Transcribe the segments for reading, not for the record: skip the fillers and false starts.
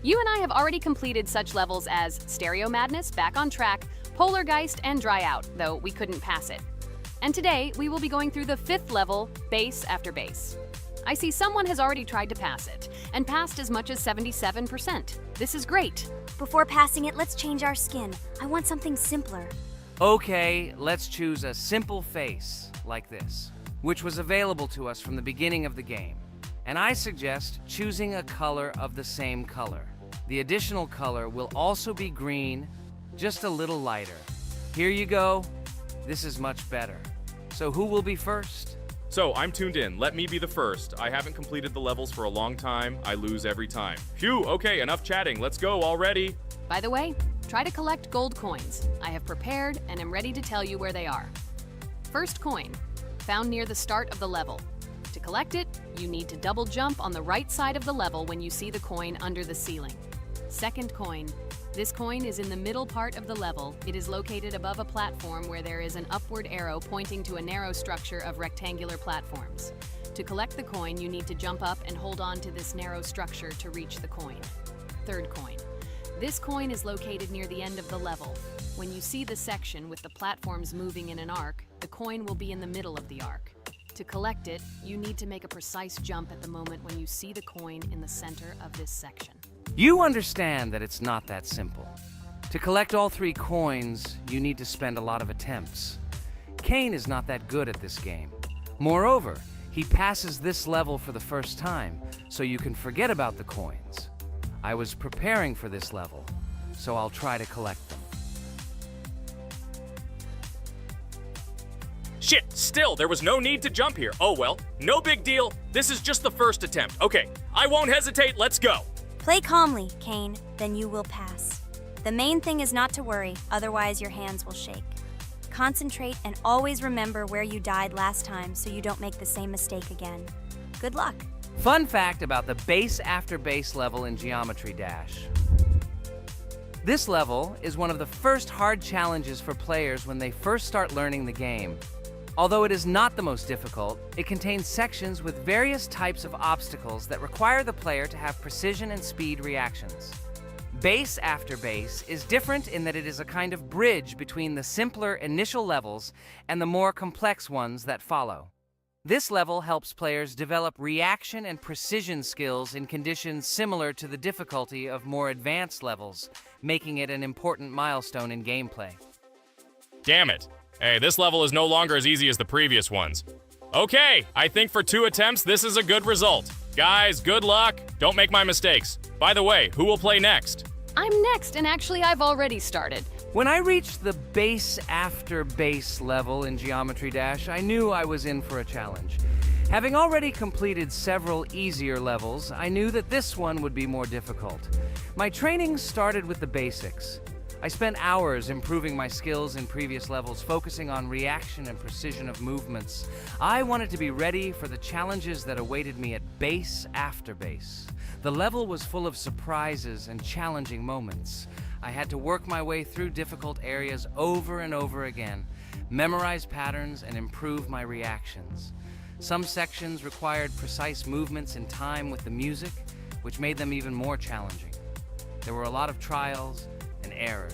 You and I have already completed such levels as Stereo Madness, Back on Track, Polargeist, and Dry Out, though we couldn't pass it. And today, we will be going through the 5th level, Base After Base. I see someone has already tried to pass it, and passed as much as 77%. This is great. Before passing it, let's change our skin. I want something simpler. Okay, let's choose a simple face, like this, which was available to us from the beginning of the game. And I suggest choosing a color of the same color. The additional color will also be green, just a little lighter. Here you go. This is much better. So who will be first? So, I'm tuned in. Let me be the first. I haven't completed the levels for a long time. I lose every time. Phew, okay, enough chatting. Let's go already. By the way, try to collect gold coins. I have prepared and am ready to tell you where they are. First coin, found near the start of the level. To collect it, you need to double jump on the right side of the level when you see the coin under the ceiling. Second coin. This coin is in the middle part of the level. It is located above a platform where there is an upward arrow pointing to a narrow structure of rectangular platforms. To collect the coin, you need to jump up and hold on to this narrow structure to reach the coin. Third coin. This coin is located near the end of the level. When you see the section with the platforms moving in an arc, the coin will be in the middle of the arc. To collect it, you need to make a precise jump at the moment when you see the coin in the center of this section. You understand that it's not that simple. To collect all 3 coins, you need to spend a lot of attempts. Kane is not that good at this game. Moreover, he passes this level for the first time, so you can forget about the coins. I was preparing for this level, so I'll try to collect them. Shit, still, there was no need to jump here. Oh well, no big deal. This is just the first attempt. Okay, I won't hesitate, let's go. Play calmly, Kane, then you will pass. The main thing is not to worry, otherwise your hands will shake. Concentrate and always remember where you died last time so you don't make the same mistake again. Good luck. Fun fact about the Base After Base level in Geometry Dash. This level is one of the first hard challenges for players when they first start learning the game. Although it is not the most difficult, it contains sections with various types of obstacles that require the player to have precision and speed reactions. Base After Base is different in that it is a kind of bridge between the simpler initial levels and the more complex ones that follow. This level helps players develop reaction and precision skills in conditions similar to the difficulty of more advanced levels, making it an important milestone in gameplay. Damn it. Hey, this level is no longer as easy as the previous ones. Okay, I think for 2 attempts, this is a good result. Guys, good luck. Don't make my mistakes. By the way, who will play next? I'm next, and actually I've already started. When I reached the Base After Base level in Geometry Dash, I knew I was in for a challenge. Having already completed several easier levels, I knew that this one would be more difficult. My training started with the basics. I spent hours improving my skills in previous levels, focusing on reaction and precision of movements. I wanted to be ready for the challenges that awaited me at Base After Base. The level was full of surprises and challenging moments. I had to work my way through difficult areas over and over again, memorize patterns, and improve my reactions. Some sections required precise movements in time with the music, which made them even more challenging. There were a lot of trials and errors,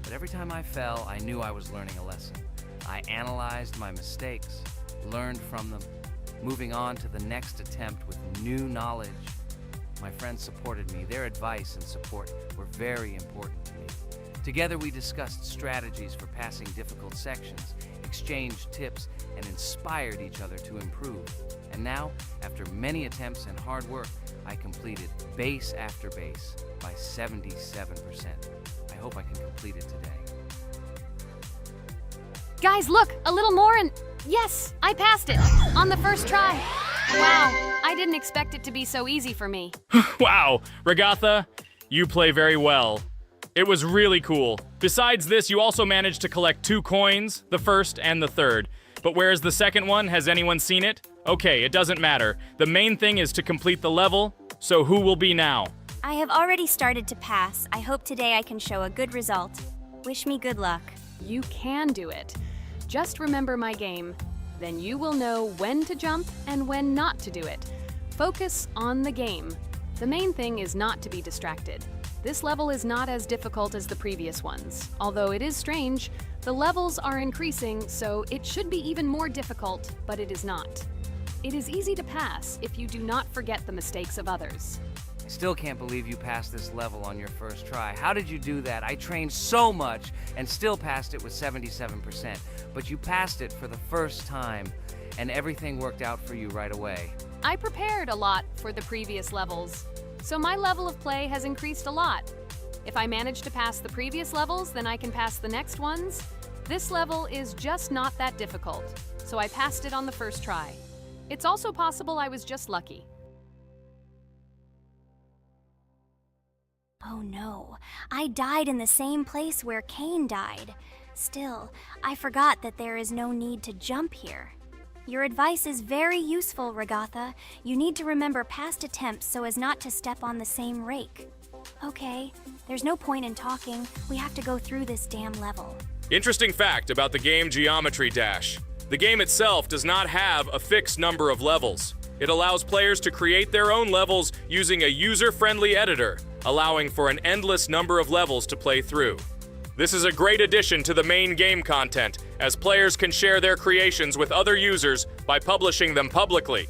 but every time I fell, I knew I was learning a lesson. I analyzed my mistakes, learned from them, moving on to the next attempt with new knowledge. My friends supported me. Their advice and support were very important to me. Together we discussed strategies for passing difficult sections, exchanged tips, and inspired each other to improve. And now, after many attempts and hard work, I completed Base After Base by 77%. I hope I can complete it today. Guys, look, a little more and yes, I passed it on the first try. Wow, I didn't expect it to be so easy for me. Wow, Ragatha, you play very well. It was really cool. Besides this, you also managed to collect 2 coins, the first and the third. But where's the second one? Has anyone seen it? Okay, it doesn't matter. The main thing is to complete the level, so who will be now? I have already started to pass. I hope today I can show a good result. Wish me good luck. You can do it. Just remember my game. Then you will know when to jump and when not to do it. Focus on the game. The main thing is not to be distracted. This level is not as difficult as the previous ones. Although it is strange, the levels are increasing, so it should be even more difficult, but it is not. It is easy to pass if you do not forget the mistakes of others. I still can't believe you passed this level on your first try. How did you do that? I trained so much and still passed it with 77%. But you passed it for the first time, and everything worked out for you right away. I prepared a lot for the previous levels, so my level of play has increased a lot. If I manage to pass the previous levels, then I can pass the next ones. This level is just not that difficult, so I passed it on the first try. It's also possible I was just lucky. Oh no, I died in the same place where Cain died. Still, I forgot that there is no need to jump here. Your advice is very useful, Regatha. You need to remember past attempts so as not to step on the same rake. Okay, there's no point in talking. We have to go through this damn level. Interesting fact about the game Geometry Dash. The game itself does not have a fixed number of levels. It allows players to create their own levels using a user-friendly editor, allowing for an endless number of levels to play through. This is a great addition to the main game content, as players can share their creations with other users by publishing them publicly.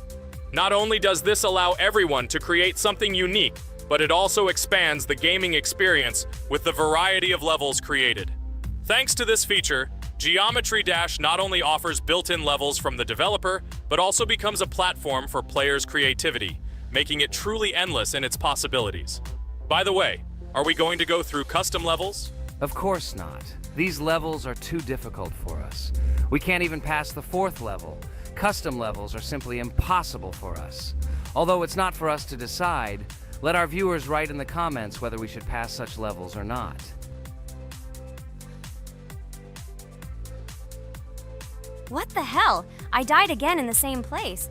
Not only does this allow everyone to create something unique, but it also expands the gaming experience with the variety of levels created. Thanks to this feature, Geometry Dash not only offers built-in levels from the developer, but also becomes a platform for players' creativity, making it truly endless in its possibilities. By the way, are we going to go through custom levels? Of course not. These levels are too difficult for us. We can't even pass the 4th level. Custom levels are simply impossible for us. Although it's not for us to decide, let our viewers write in the comments whether we should pass such levels or not. What the hell? I died again in the same place.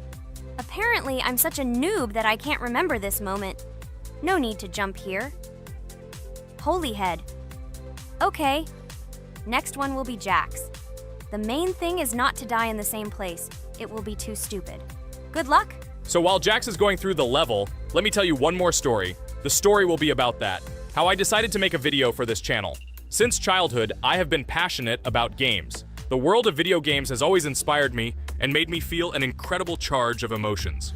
Apparently, I'm such a noob that I can't remember this moment. No need to jump here. Holy head. Okay. Next one will be Jax. The main thing is not to die in the same place. It will be too stupid. Good luck. So while Jax is going through the level, let me tell you one more story. The story will be about that. How I decided to make a video for this channel. Since childhood, I have been passionate about games. The world of video games has always inspired me and made me feel an incredible charge of emotions.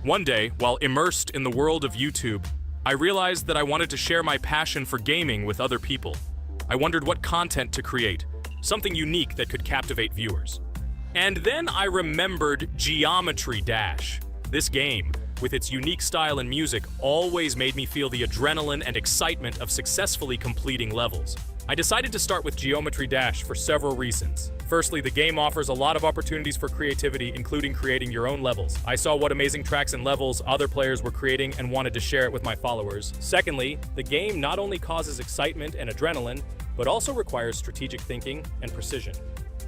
One day, while immersed in the world of YouTube, I realized that I wanted to share my passion for gaming with other people. I wondered what content to create, something unique that could captivate viewers. And then I remembered Geometry Dash. This game, with its unique style and music, always made me feel the adrenaline and excitement of successfully completing levels. I decided to start with Geometry Dash for several reasons. Firstly, the game offers a lot of opportunities for creativity, including creating your own levels. I saw what amazing tracks and levels other players were creating and wanted to share it with my followers. Secondly, the game not only causes excitement and adrenaline, but also requires strategic thinking and precision.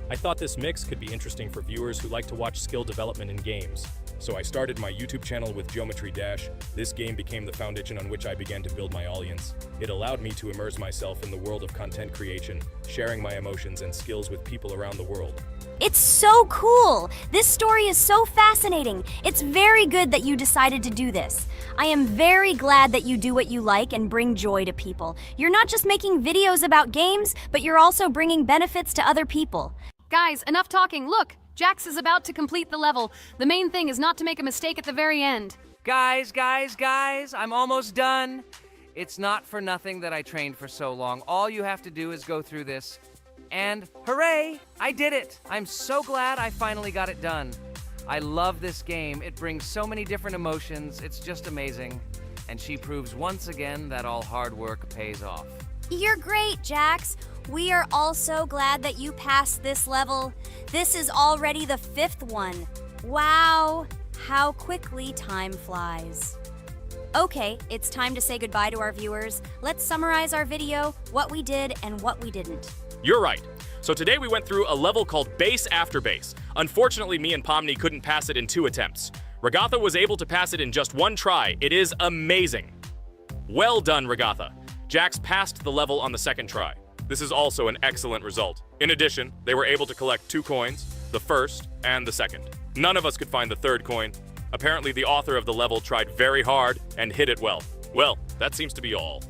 I thought this mix could be interesting for viewers who like to watch skill development in games. So I started my YouTube channel with Geometry Dash. This game became the foundation on which I began to build my audience. It allowed me to immerse myself in the world of content creation, sharing my emotions and skills with people around the world. It's so cool! This story is so fascinating. It's very good that you decided to do this. I am very glad that you do what you like and bring joy to people. You're not just making videos about games, but you're also bringing benefits to other people. Guys, enough talking. Look, Jax is about to complete the level. The main thing is not to make a mistake at the very end. Guys, I'm almost done. It's not for nothing that I trained for so long. All you have to do is go through this. And hooray, I did it. I'm so glad I finally got it done. I love this game. It brings so many different emotions. It's just amazing. And she proves once again that all hard work pays off. You're great, Jax. We are all so glad that you passed this level. This is already the 5th one. Wow, how quickly time flies. Okay, it's time to say goodbye to our viewers. Let's summarize our video, what we did and what we didn't. You're right. So today we went through a level called Base After Base. Unfortunately, me and Pomni couldn't pass it in 2 attempts. Regatha was able to pass it in just 1 try. It is amazing. Well done, Regatha. Jax passed the level on the 2nd try. This is also an excellent result. In addition, they were able to collect 2 coins, the 1st and the 2nd. None of us could find the 3rd coin. Apparently the author of the level tried very hard and hit it well. Well, that seems to be all.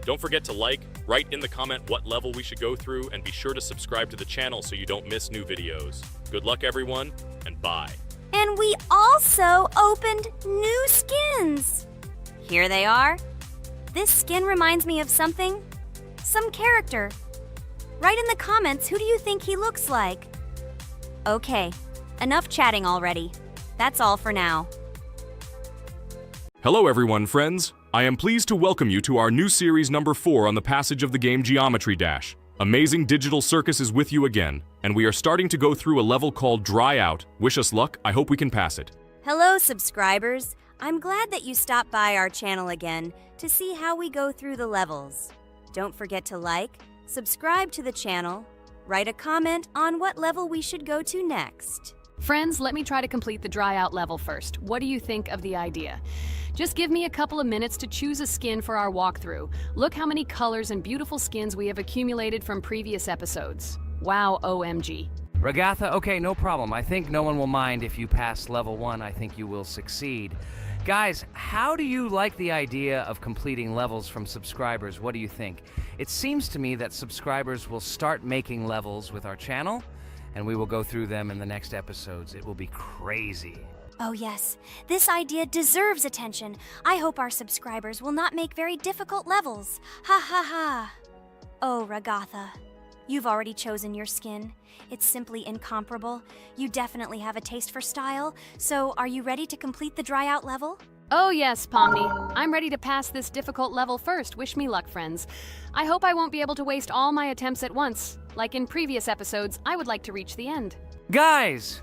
Don't forget to like, write in the comment what level we should go through, and be sure to subscribe to the channel so you don't miss new videos. Good luck everyone, and bye. And we also opened new skins. Here they are. This skin reminds me of something. Some character. Write in the comments, who do you think he looks like? Okay, enough chatting already. That's all for now. Hello everyone, friends. I am pleased to welcome you to our new series number 4 on the passage of the game Geometry Dash. Amazing Digital Circus is with you again, and we are starting to go through a level called Dry Out. Wish us luck, I hope we can pass it. Hello, subscribers. I'm glad that you stopped by our channel again to see how we go through the levels. Don't forget to like, subscribe to the channel, write a comment on what level we should go to next. Friends, let me try to complete the dry out level first. What do you think of the idea? Just give me a couple of minutes to choose a skin for our walkthrough. Look how many colors and beautiful skins we have accumulated from previous episodes. Wow, OMG. Regatha, okay, no problem. I think no one will mind if you pass level 1. I think you will succeed. Guys, how do you like the idea of completing levels from subscribers? What do you think? It seems to me that subscribers will start making levels with our channel, and we will go through them in the next episodes. It will be crazy. Oh yes, this idea deserves attention. I hope our subscribers will not make very difficult levels. Ha ha ha. Oh, Regatha, you've already chosen your skin. It's simply incomparable. You definitely have a taste for style. So, are you ready to complete the dry out level? Oh yes, Pomni. I'm ready to pass this difficult level first. Wish me luck, friends. I hope I won't be able to waste all my attempts at once. Like in previous episodes, I would like to reach the end. Guys!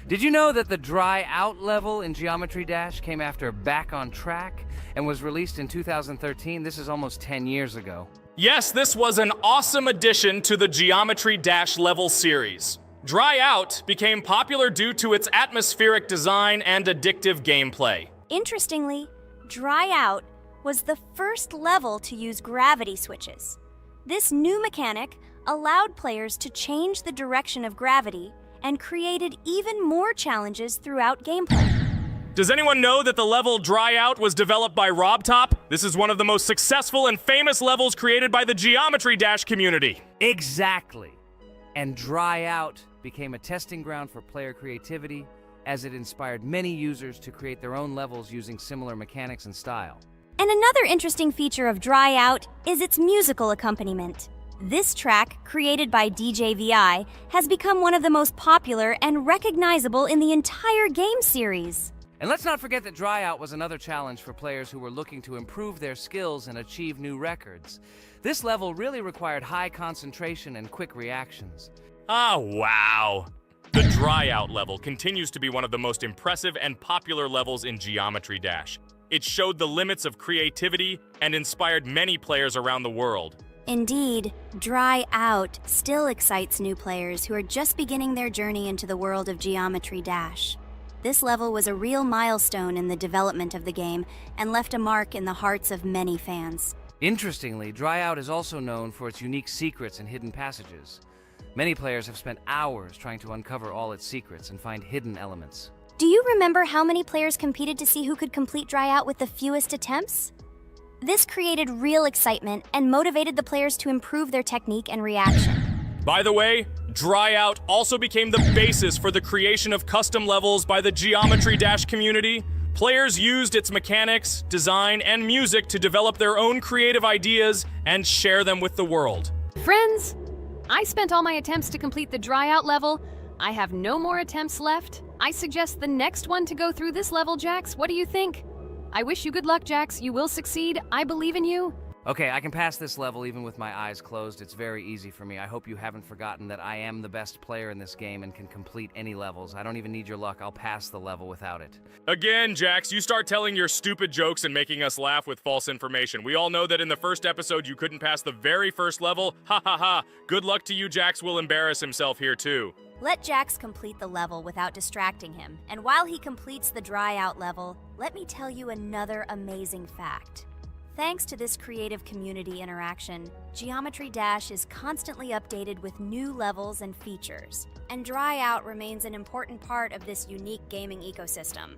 Did you know that the Dry Out level in Geometry Dash came after Back on Track and was released in 2013? This is almost 10 years ago. Yes, this was an awesome addition to the Geometry Dash level series. Dry Out became popular due to its atmospheric design and addictive gameplay. Interestingly, Dry Out was the first level to use gravity switches. This new mechanic allowed players to change the direction of gravity and created even more challenges throughout gameplay. Does anyone know that the level Dry Out was developed by RobTop? This is one of the most successful and famous levels created by the Geometry Dash community. Exactly. And Dry Out became a testing ground for player creativity, as it inspired many users to create their own levels using similar mechanics and style. And another interesting feature of Dry Out is its musical accompaniment. This track, created by DJ VI, has become one of the most popular and recognizable in the entire game series. And let's not forget that Dry Out was another challenge for players who were looking to improve their skills and achieve new records. This level really required high concentration and quick reactions. Ah, wow. The Dry Out level continues to be one of the most impressive and popular levels in Geometry Dash. It showed the limits of creativity and inspired many players around the world. Indeed, Dry Out still excites new players who are just beginning their journey into the world of Geometry Dash. This level was a real milestone in the development of the game and left a mark in the hearts of many fans. Interestingly, Dry Out is also known for its unique secrets and hidden passages. Many players have spent hours trying to uncover all its secrets and find hidden elements. Do you remember how many players competed to see who could complete Dry Out with the fewest attempts? This created real excitement and motivated the players to improve their technique and reaction. By the way, Dry Out also became the basis for the creation of custom levels by the Geometry Dash community. Players used its mechanics, design, and music to develop their own creative ideas and share them with the world. Friends, I spent all my attempts to complete the dry out level. I have no more attempts left. I suggest the next one to go through this level, Jax. What do you think? I wish you good luck, Jax. You will succeed. I believe in you. Okay, I can pass this level even with my eyes closed. It's very easy for me. I hope you haven't forgotten that I am the best player in this game and can complete any levels. I don't even need your luck. I'll pass the level without it. Again, Jax, you start telling your stupid jokes and making us laugh with false information. We all know that in the first episode you couldn't pass the very first level. Ha ha ha. Good luck to you, Jax will embarrass himself here too. Let Jax complete the level without distracting him. And while he completes the dry out level, let me tell you another amazing fact. Thanks to this creative community interaction, Geometry Dash is constantly updated with new levels and features, and Dry Out remains an important part of this unique gaming ecosystem.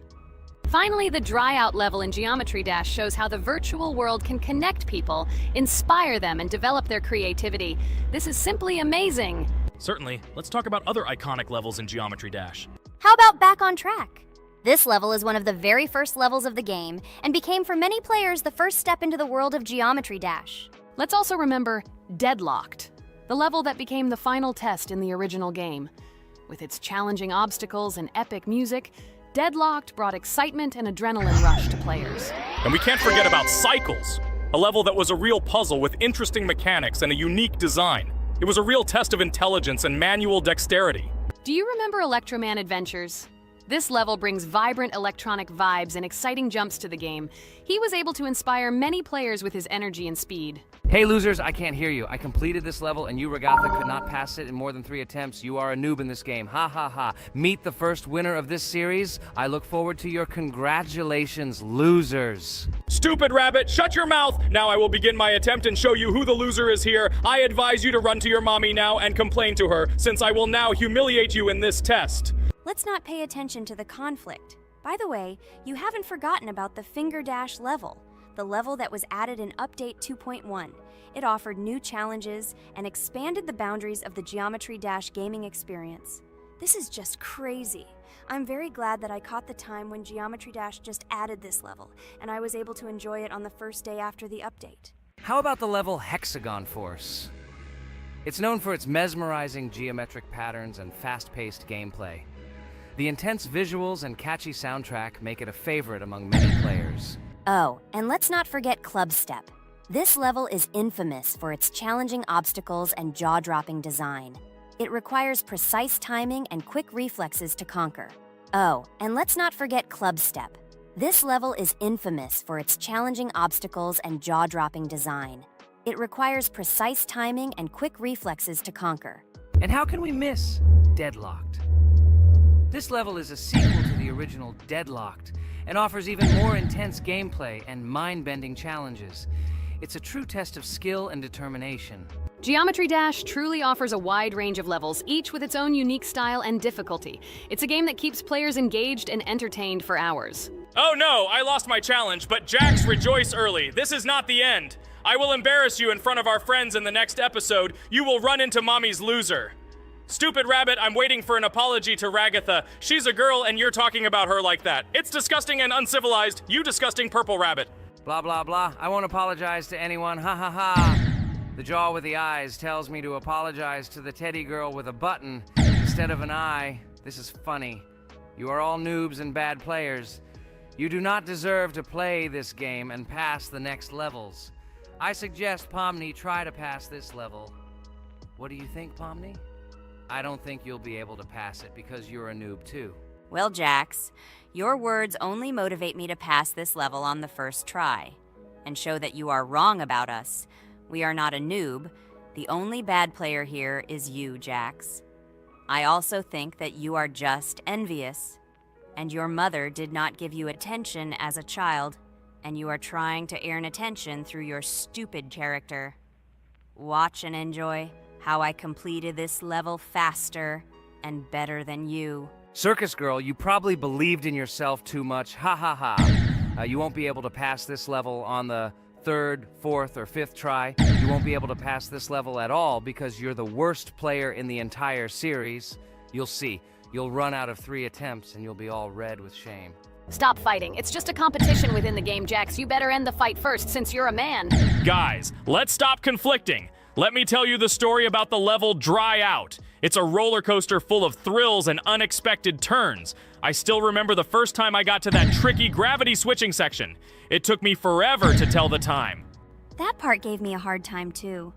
Finally, the dry out level in Geometry Dash shows how the virtual world can connect people, inspire them, and develop their creativity. This is simply amazing. Certainly. Let's talk about other iconic levels in Geometry Dash. How about Back on Track? This level is one of the very first levels of the game and became for many players the first step into the world of Geometry Dash. Let's also remember Deadlocked, the level that became the final test in the original game. With its challenging obstacles and epic music, Deadlocked brought excitement and adrenaline rush to players. And we can't forget about Cycles, a level that was a real puzzle with interesting mechanics and a unique design. It was a real test of intelligence and manual dexterity. Do you remember Electroman Adventures? This level brings vibrant electronic vibes and exciting jumps to the game. He was able to inspire many players with his energy and speed. Hey losers, I can't hear you. I completed this level and you, Regatha, could not pass it in more than 3 attempts. You are a noob in this game. Ha ha ha. Meet the first winner of this series. I look forward to your congratulations, losers. Stupid rabbit, shut your mouth! Now I will begin my attempt and show you who the loser is here. I advise you to run to your mommy now and complain to her, since I will now humiliate you in this test. Let's not pay attention to the conflict. By the way, you haven't forgotten about the Finger Dash level, the level that was added in Update 2.1. It offered new challenges and expanded the boundaries of the Geometry Dash gaming experience. This is just crazy. I'm very glad that I caught the time when Geometry Dash just added this level, and I was able to enjoy it on the first day after the update. How about the level Hexagon Force? It's known for its mesmerizing geometric patterns and fast-paced gameplay. The intense visuals and catchy soundtrack make it a favorite among many players. Oh, and let's not forget Club Step. This level is infamous for its challenging obstacles and jaw-dropping design. It requires precise timing and quick reflexes to conquer. Oh, and let's not forget Club Step. This level is infamous for its challenging obstacles and jaw-dropping design. It requires precise timing and quick reflexes to conquer. And how can we miss Deadlocked? This level is a sequel to the original Deadlocked and offers even more intense gameplay and mind-bending challenges. It's a true test of skill and determination. Geometry Dash truly offers a wide range of levels, each with its own unique style and difficulty. It's a game that keeps players engaged and entertained for hours. Oh no, I lost my challenge, but Jax, rejoice early. This is not the end. I will embarrass you in front of our friends in the next episode. You will run into Mommy's loser. Stupid rabbit, I'm waiting for an apology to Ragatha. She's a girl and you're talking about her like that. It's disgusting and uncivilized, you disgusting purple rabbit. Blah, blah, blah. I won't apologize to anyone. Ha ha ha. The jaw with the eyes tells me to apologize to the teddy girl with a button instead of an eye. This is funny. You are all noobs and bad players. You do not deserve to play this game and pass the next levels. I suggest Pomni try to pass this level. What do you think, Pomni? I don't think you'll be able to pass it because you're a noob too. Well, Jax, your words only motivate me to pass this level on the first try, and show that you are wrong about us. We are not a noob. The only bad player here is you, Jax. I also think that you are just envious, and your mother did not give you attention as a child, and you are trying to earn attention through your stupid character. Watch and enjoy how I completed this level faster and better than you. Circus girl, you probably believed in yourself too much. Ha ha ha. You won't be able to pass this level on the 3rd, 4th, or 5th try. You won't be able to pass this level at all because you're the worst player in the entire series. You'll see. You'll run out of 3 attempts and you'll be all red with shame. Stop fighting. It's just a competition within the game, Jax. You better end the fight first since you're a man. Guys, let's stop conflicting. Let me tell you the story about the level Dry Out. It's a roller coaster full of thrills and unexpected turns. I still remember the first time I got to that tricky gravity switching section. It took me forever to tell the time. That part gave me a hard time too.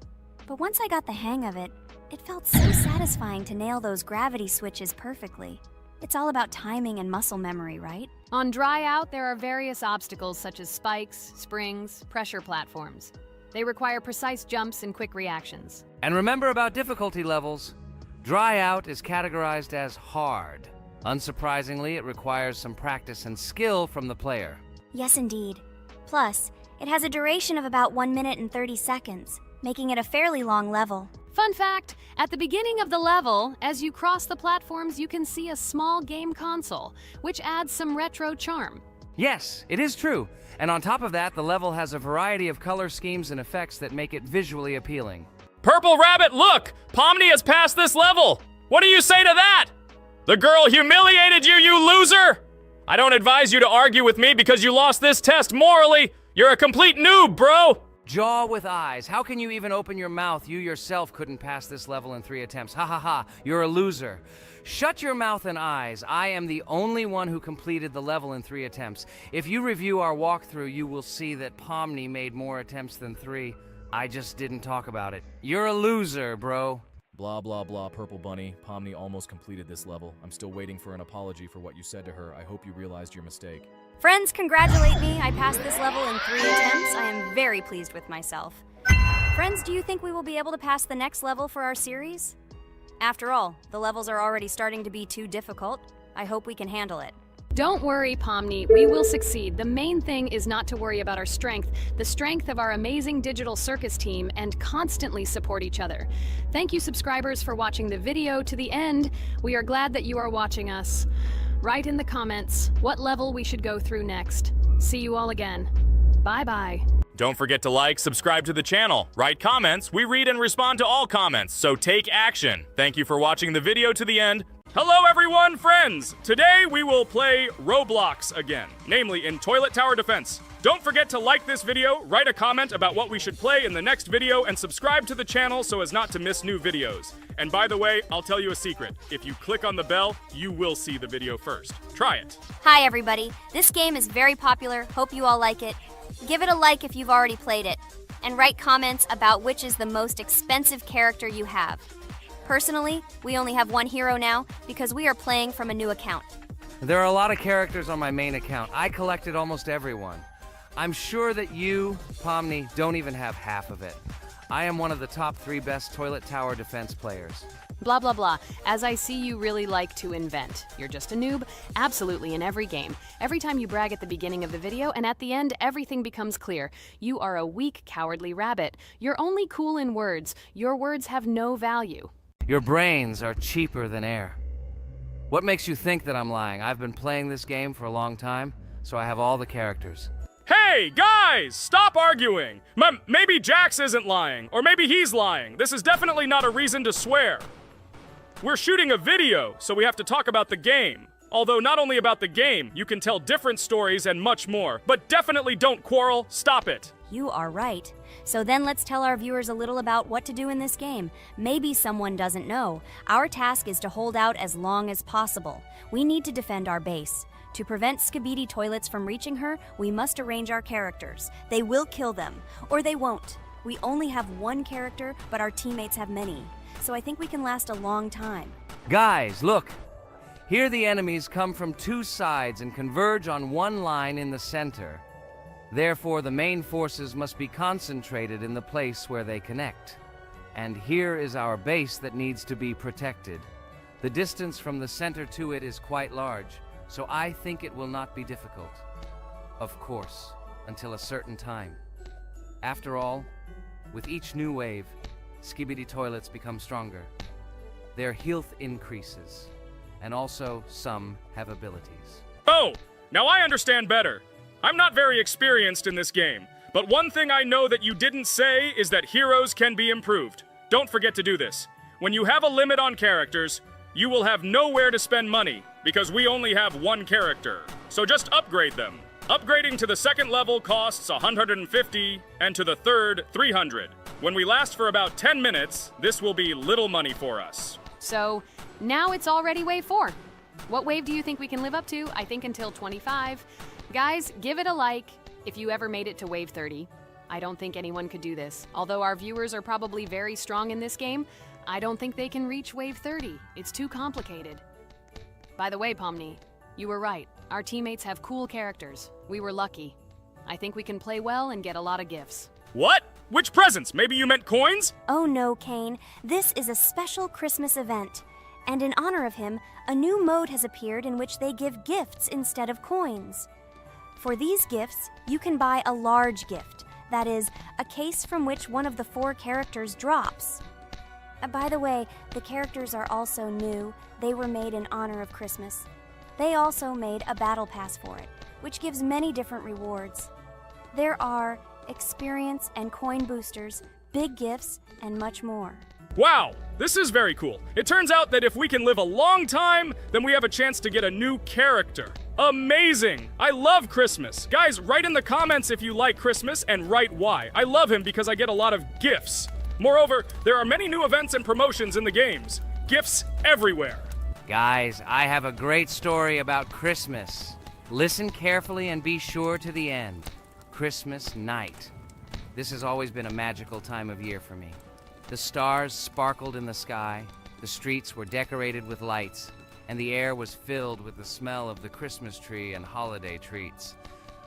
But once I got the hang of it, it felt so satisfying to nail those gravity switches perfectly. It's all about timing and muscle memory, right? On Dry Out, there are various obstacles such as spikes, springs, pressure platforms. They require precise jumps and quick reactions. And remember about difficulty levels. Dry Out is categorized as hard. Unsurprisingly, it requires some practice and skill from the player. Yes, indeed. Plus, it has a duration of about 1 minute and 30 seconds, making it a fairly long level. Fun fact, at the beginning of the level, as you cross the platforms, you can see a small game console, which adds some retro charm. Yes, it is true. And on top of that, the level has a variety of color schemes and effects that make it visually appealing. Purple Rabbit, look! Pomni has passed this level! What do you say to that? The girl humiliated you, you loser! I don't advise you to argue with me because you lost this test morally. You're a complete noob, bro! Jaw with eyes. How can you even open your mouth? You yourself couldn't pass this level in 3 attempts. Ha ha ha. You're a loser. Shut your mouth and eyes. I am the only one who completed the level in 3 attempts. If you review our walkthrough, you will see that Pomni made more attempts than 3. I just didn't talk about it. You're a loser, bro. Blah, blah, blah, Purple Bunny. Pomni almost completed this level. I'm still waiting for an apology for what you said to her. I hope you realized your mistake. Friends, congratulate me. I passed this level in 3 attempts. I am very pleased with myself. Friends, do you think we will be able to pass the next level for our series? After all, the levels are already starting to be too difficult. I hope we can handle it. Don't worry, Pomni, we will succeed. The main thing is not to worry about our strength, the strength of our amazing digital circus team, and constantly support each other. Thank you, subscribers, for watching the video to the end. We are glad that you are watching us. Write in the comments what level we should go through next. See you all again. Bye-bye. Don't forget to like, subscribe to the channel, write comments. We read and respond to all comments, so take action. Thank you for watching the video to the end. Hello everyone, friends! Today we will play Roblox again, namely in Toilet Tower Defense. Don't forget to like this video, write a comment about what we should play in the next video, and subscribe to the channel so as not to miss new videos. And by the way, I'll tell you a secret. If you click on the bell, you will see the video first. Try it. Hi, everybody. This game is very popular. Hope you all like it. Give it a like if you've already played it. And write comments about which is the most expensive character you have. Personally, we only have one hero now because we are playing from a new account. There are a lot of characters on my main account. I collected almost everyone. I'm sure that you, Pomni, don't even have half of it. I am one of the top 3 best Toilet Tower Defense players. Blah, blah, blah. As I see, you really like to invent. You're just a noob? Absolutely, in every game. Every time you brag at the beginning of the video, and at the end, everything becomes clear. You are a weak, cowardly rabbit. You're only cool in words. Your words have no value. Your brains are cheaper than air. What makes you think that I'm lying? I've been playing this game for a long time, so I have all the characters. Hey, guys! Stop arguing! Maybe Jax isn't lying, or maybe he's lying. This is definitely not a reason to swear. We're shooting a video, so we have to talk about the game. Although not only about the game, you can tell different stories and much more. But definitely don't quarrel. Stop it. You are right. So then let's tell our viewers a little about what to do in this game. Maybe someone doesn't know. Our task is to hold out as long as possible. We need to defend our base. To prevent Skibidi Toilets from reaching her, we must arrange our characters. They will kill them, or they won't. We only have one character, but our teammates have many. So I think we can last a long time. Guys, look! Here the enemies come from 2 sides and converge on one line in the center. Therefore, the main forces must be concentrated in the place where they connect. And here is our base that needs to be protected. The distance from the center to it is quite large, so I think it will not be difficult. Of course, until a certain time. After all, with each new wave, Skibidi Toilets become stronger. Their health increases, and also some have abilities. Oh, now I understand better. I'm not very experienced in this game, but one thing I know that you didn't say is that heroes can be improved. Don't forget to do this. When you have a limit on characters, you will have nowhere to spend money, because we only have one character. So just upgrade them. Upgrading to the 2nd level costs 150, and to the 3rd, 300. When we last for about 10 minutes, this will be little money for us. So, now it's already wave 4. What wave do you think we can live up to? I think until 25. Guys, give it a like if you ever made it to wave 30. I don't think anyone could do this. Although our viewers are probably very strong in this game, I don't think they can reach wave 30. It's too complicated. By the way, Pomni, you were right. Our teammates have cool characters. We were lucky. I think we can play well and get a lot of gifts. What? Which presents? Maybe you meant coins? Oh no, Kane. This is a special Christmas event. And in honor of him, a new mode has appeared in which they give gifts instead of coins. For these gifts, you can buy a large gift. That is, a case from which one of the 4 characters drops. By the way, the characters are also new. They were made in honor of Christmas. They also made a battle pass for it. which gives many different rewards. There are experience and coin boosters, big gifts, and much more. Wow, this is very cool. It turns out that if we can live a long time, then we have a chance to get a new character. Amazing! I love Christmas. Guys, write in the comments if you like Christmas and write why. I love him because I get a lot of gifts. Moreover, there are many new events and promotions in the games. Gifts everywhere. Guys, I have a great story about Christmas. Listen carefully and be sure to the end. Christmas night. This has always been a magical time of year for me. The stars sparkled in the sky, the streets were decorated with lights, and the air was filled with the smell of the Christmas tree and holiday treats.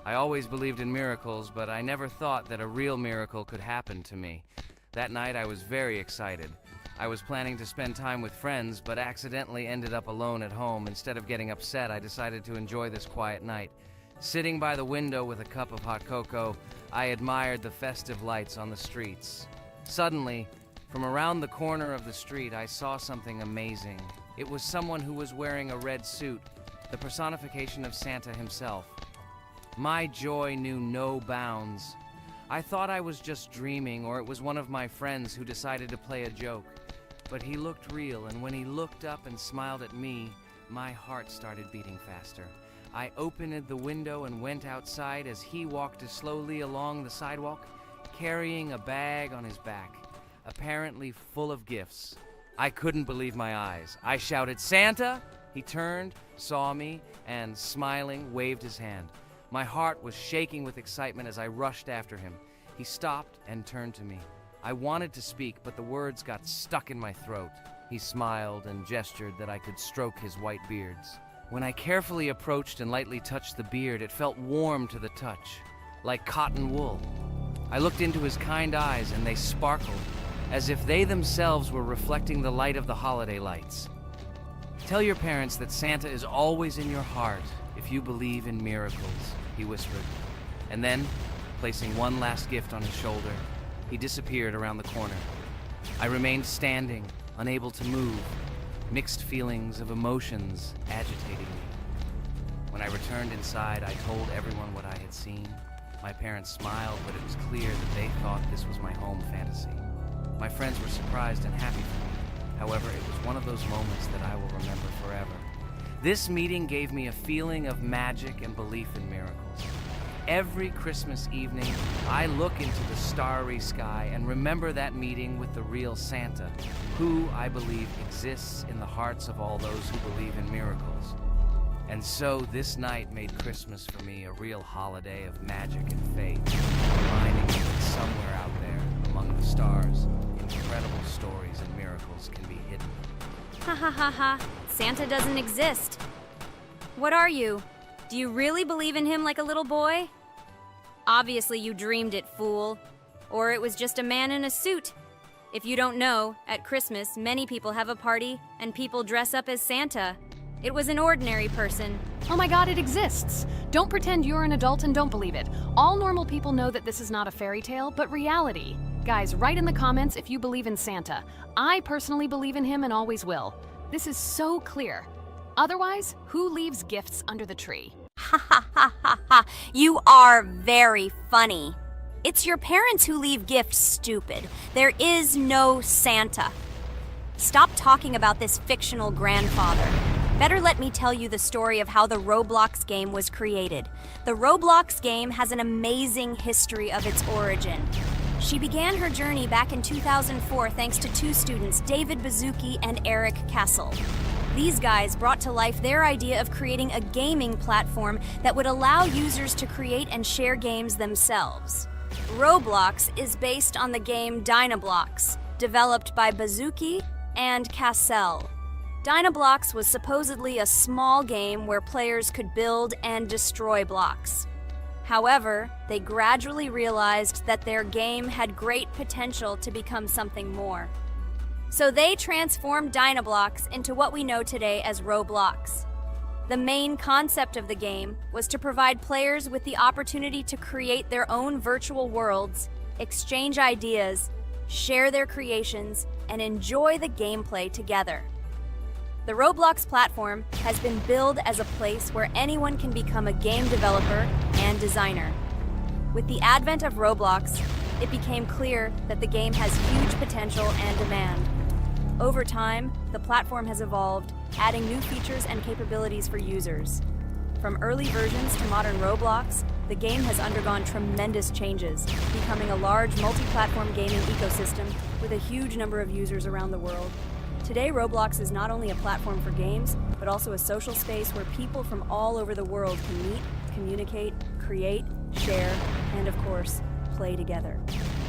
I always believed in miracles, but I never thought that a real miracle could happen to me. That night I was very excited. I was planning to spend time with friends, but accidentally ended up alone at home. Instead of getting upset, I decided to enjoy this quiet night. Sitting by the window with a cup of hot cocoa, I admired the festive lights on the streets. Suddenly, from around the corner of the street, I saw something amazing. It was someone who was wearing a red suit, the personification of Santa himself. My joy knew no bounds. I thought I was just dreaming, or it was one of my friends who decided to play a joke. But he looked real, and when he looked up and smiled at me, my heart started beating faster. I opened the window and went outside as he walked slowly along the sidewalk, carrying a bag on his back, apparently full of gifts. I couldn't believe my eyes. I shouted, "Santa!" He turned, saw me, and smiling, waved his hand. My heart was shaking with excitement as I rushed after him. He stopped and turned to me. I wanted to speak, but the words got stuck in my throat. He smiled and gestured that I could stroke his white beards. When I carefully approached and lightly touched the beard, it felt warm to the touch, like cotton wool. I looked into his kind eyes, and they sparkled, as if they themselves were reflecting the light of the holiday lights. "Tell your parents that Santa is always in your heart if you believe in miracles," he whispered. And then, placing one last gift on his shoulder, he disappeared around the corner. I remained standing, unable to move, mixed feelings of emotions agitating me. When I returned inside, I told everyone what I had seen. My parents smiled, but it was clear that they thought this was my home fantasy. My friends were surprised and happy for me. However, it was one of those moments that I will remember forever. This meeting gave me a feeling of magic and belief in miracles. Every Christmas evening, I look into the starry sky and remember that meeting with the real Santa, who, I believe, exists in the hearts of all those who believe in miracles. And so this night made Christmas for me a real holiday of magic and faith, reminding me that somewhere out there, among the stars, incredible stories and miracles can be hidden. Ha ha ha ha. Santa doesn't exist. What are you? Do you really believe in him like a little boy? Obviously you dreamed it, fool. Or it was just a man in a suit. If you don't know, at Christmas, many people have a party and people dress up as Santa. It was an ordinary person. Oh my god, it exists! Don't pretend you're an adult and don't believe it. All normal people know that this is not a fairy tale, but reality. Guys, write in the comments if you believe in Santa. I personally believe in him and always will. This is so clear. Otherwise, who leaves gifts under the tree? Ha ha ha ha ha. You are very funny. It's your parents who leave gifts, stupid. There is no Santa. Stop talking about this fictional grandfather. Better let me tell you the story of how the Roblox game was created. The Roblox game has an amazing history of its origin. She began her journey back in 2004 thanks to two students, David Bazuki and Eric Kessel. These guys brought to life their idea of creating a gaming platform that would allow users to create and share games themselves. Roblox is based on the game Dynablox, developed by Bazuki and Cassell. Dynablox was supposedly a small game where players could build and destroy blocks. However, they gradually realized that their game had great potential to become something more. So they transformed Dynablox into what we know today as Roblox. The main concept of the game was to provide players with the opportunity to create their own virtual worlds, exchange ideas, share their creations, and enjoy the gameplay together. The Roblox platform has been billed as a place where anyone can become a game developer and designer. With the advent of Roblox, it became clear that the game has huge potential and demand. Over time, the platform has evolved, adding new features and capabilities for users. From early versions to modern Roblox, the game has undergone tremendous changes, becoming a large multi-platform gaming ecosystem with a huge number of users around the world. Today, Roblox is not only a platform for games, but also a social space where people from all over the world can meet, communicate, create, share, and of course, play together.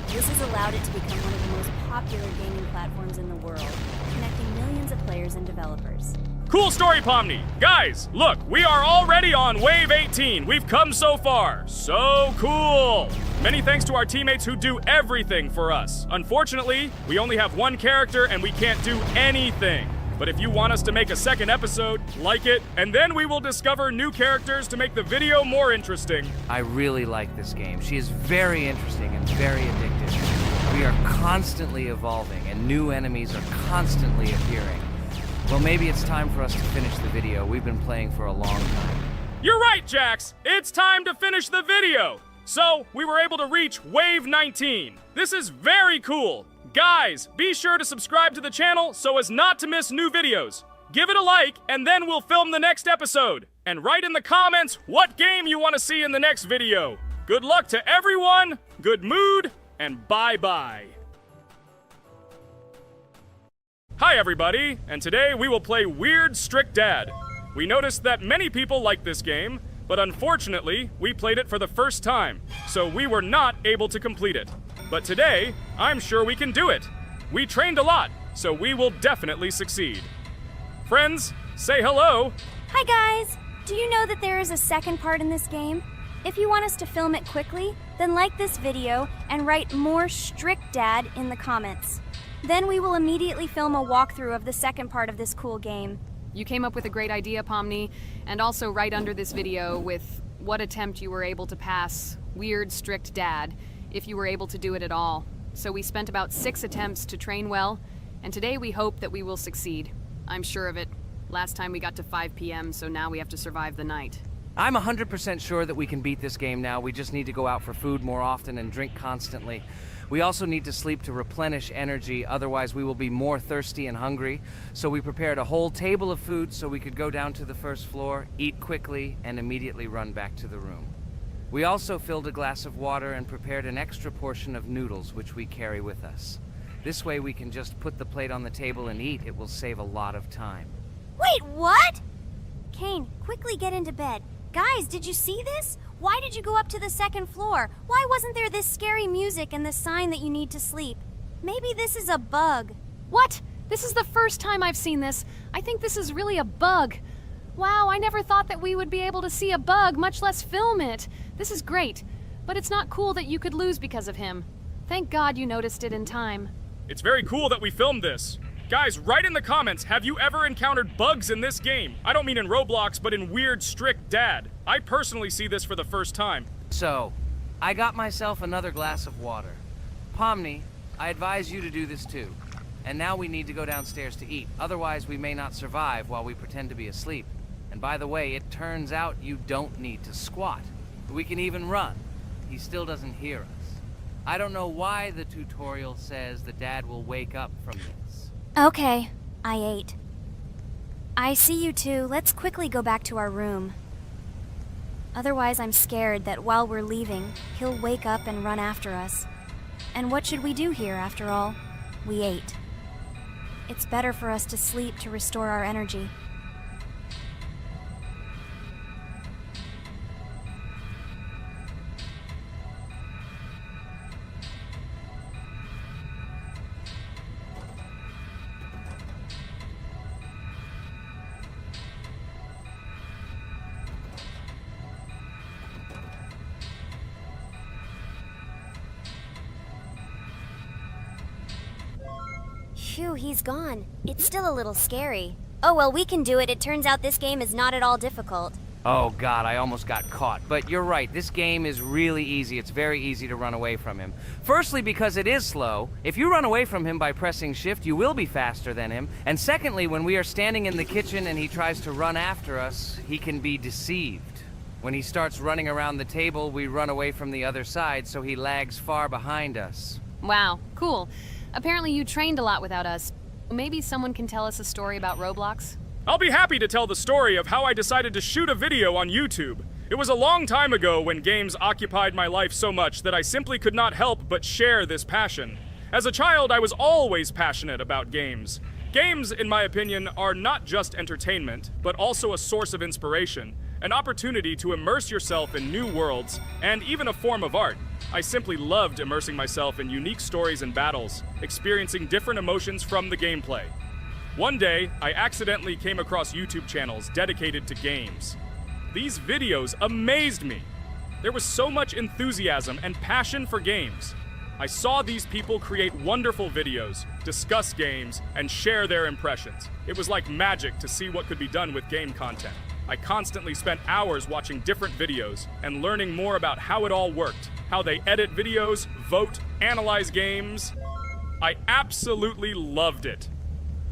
This has allowed it to become one of the most popular gaming platforms in the world, connecting millions of players and developers. Cool story, Pomni. Guys, look, we are already on Wave 18. We've come so far. So cool. Many thanks to our teammates who do everything for us. Unfortunately, we only have one character and we can't do anything. But if you want us to make a second episode, like it, and then we will discover new characters to make the video more interesting. I really like this game. She is very interesting and very addictive. We are constantly evolving and new enemies are constantly appearing. Well, maybe it's time for us to finish the video. We've been playing for a long time. You're right, Jax. It's time to finish the video. So, we were able to reach Wave 19. This is very cool. Guys, be sure to subscribe to the channel so as not to miss new videos. Give it a like, and then we'll film the next episode. And write in the comments what game you want to see in the next video. Good luck to everyone, good mood, and bye-bye. Hi everybody, and today we will play Weird Strict Dad. We noticed that many people like this game, but unfortunately, we played it for the first time, so we were not able to complete it. But today, I'm sure we can do it. We trained a lot, so we will definitely succeed. Friends, say hello. Hi guys! Do you know that there is a second part in this game? If you want us to film it quickly, then like this video and write more Strict Dad in the comments. Then we will immediately film a walkthrough of the second part of this cool game. You came up with a great idea, Pomni, and also right under this video with what attempt you were able to pass Weird Strict Dad, if you were able to do it at all. So we spent about 6 attempts to train well, and today we hope that we will succeed. I'm sure of it. Last time we got to 5 p.m., so now we have to survive the night. I'm 100% sure that we can beat this game now. We just need to go out for food more often and drink constantly. We also need to sleep to replenish energy, otherwise we will be more thirsty and hungry. So we prepared a whole table of food so we could go down to the first floor, eat quickly, and immediately run back to the room. We also filled a glass of water and prepared an extra portion of noodles, which we carry with us. This way we can just put the plate on the table and eat. It will save a lot of time. Wait, what? Kane, quickly get into bed. Guys, did you see this? Why did you go up to the second floor? Why wasn't there this scary music and the sign that you need to sleep? Maybe this is a bug. What? This is the first time I've seen this. I think this is really a bug. Wow, I never thought that we would be able to see a bug, much less film it. This is great, but it's not cool that you could lose because of him. Thank God you noticed it in time. It's very cool that we filmed this. Guys, write in the comments, have you ever encountered bugs in this game? I don't mean in Roblox, but in Weird Strict Dad. I personally see this for the first time. So, I got myself another glass of water. Pomni, I advise you to do this too. And now we need to go downstairs to eat. Otherwise, we may not survive while we pretend to be asleep. And by the way, it turns out you don't need to squat. We can even run. He still doesn't hear us. I don't know why the tutorial says the dad will wake up from this. Okay, I ate. I see you two. Let's quickly go back to our room. Otherwise, I'm scared that while we're leaving, he'll wake up and run after us. And what should we do here, after all? We ate. It's better for us to sleep to restore our energy. Phew, he's gone. It's still a little scary. Oh well, we can do it. It turns out this game is not at all difficult. Oh god, I almost got caught. But you're right, this game is really easy. It's very easy to run away from him. Firstly, because it is slow. If you run away from him by pressing shift, you will be faster than him. And secondly, when we are standing in the kitchen and he tries to run after us, he can be deceived. When he starts running around the table, we run away from the other side, so he lags far behind us. Wow, cool. Apparently you trained a lot without us. Maybe someone can tell us a story about Roblox? I'll be happy to tell the story of how I decided to shoot a video on YouTube. It was a long time ago when games occupied my life so much that I simply could not help but share this passion. As a child, I was always passionate about games. Games, in my opinion, are not just entertainment, but also a source of inspiration, an opportunity to immerse yourself in new worlds, and even a form of art. I simply loved immersing myself in unique stories and battles, experiencing different emotions from the gameplay. One day, I accidentally came across YouTube channels dedicated to games. These videos amazed me. There was so much enthusiasm and passion for games. I saw these people create wonderful videos, discuss games, and share their impressions. It was like magic to see what could be done with game content. I constantly spent hours watching different videos and learning more about how it all worked, how they edit videos, vote, analyze games. I absolutely loved it.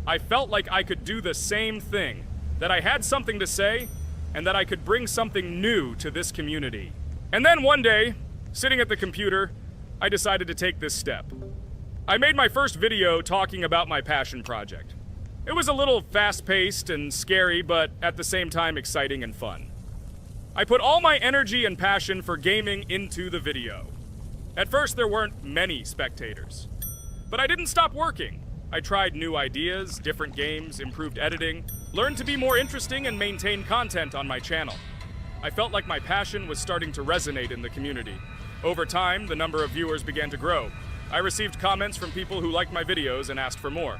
I felt like I could do the same thing, that I had something to say, and that I could bring something new to this community. And then one day, sitting at the computer, I decided to take this step. I made my first video talking about my passion project. It was a little fast-paced and scary, but at the same time exciting and fun. I put all my energy and passion for gaming into the video. At first, there weren't many spectators. But I didn't stop working. I tried new ideas, different games, improved editing, learned to be more interesting, and maintain content on my channel. I felt like my passion was starting to resonate in the community. Over time, the number of viewers began to grow. I received comments from people who liked my videos and asked for more.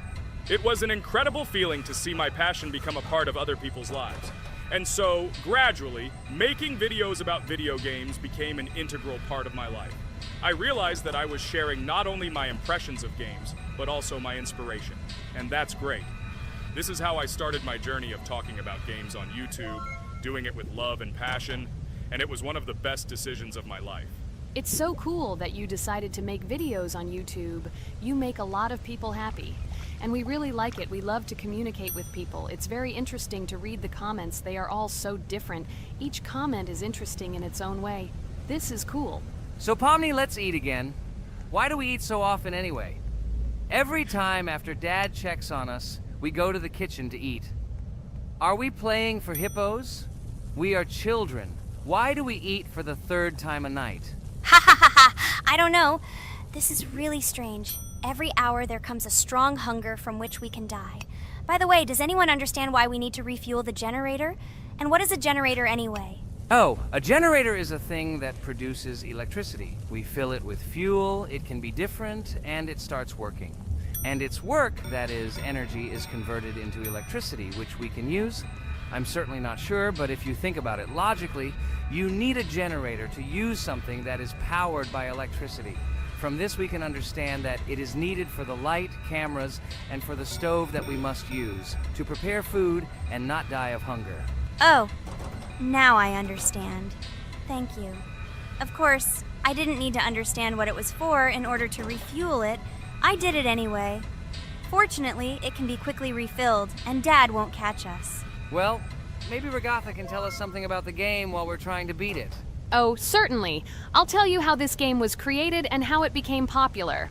It was an incredible feeling to see my passion become a part of other people's lives. And so, gradually, making videos about video games became an integral part of my life. I realized that I was sharing not only my impressions of games, but also my inspiration. And that's great. This is how I started my journey of talking about games on YouTube, doing it with love and passion, and it was one of the best decisions of my life. It's so cool that you decided to make videos on YouTube. You make a lot of people happy. And we really like it. We love to communicate with people. It's very interesting to read the comments. They are all so different. Each comment is interesting in its own way. This is cool. So Pomni, let's eat again. Why do we eat so often anyway? Every time after Dad checks on us, we go to the kitchen to eat. Are we playing for hippos? We are children. Why do we eat for the third time a night? Ha ha ha ha! I don't know. This is really strange. Every hour there comes a strong hunger from which we can die. By the way, does anyone understand why we need to refuel the generator? And what is a generator anyway? Oh, a generator is a thing that produces electricity. We fill it with fuel, it can be different, and it starts working. And its work, that is, energy, is converted into electricity, which we can use. I'm certainly not sure, but if you think about it logically, you need a generator to use something that is powered by electricity. From this we can understand that it is needed for the light, cameras, and for the stove that we must use, to prepare food and not die of hunger. Oh, now I understand. Thank you. Of course, I didn't need to understand what it was for in order to refuel it. I did it anyway. Fortunately, it can be quickly refilled, and Dad won't catch us. Well, maybe Regatha can tell us something about the game while we're trying to beat it. Oh, certainly. I'll tell you how this game was created and how it became popular.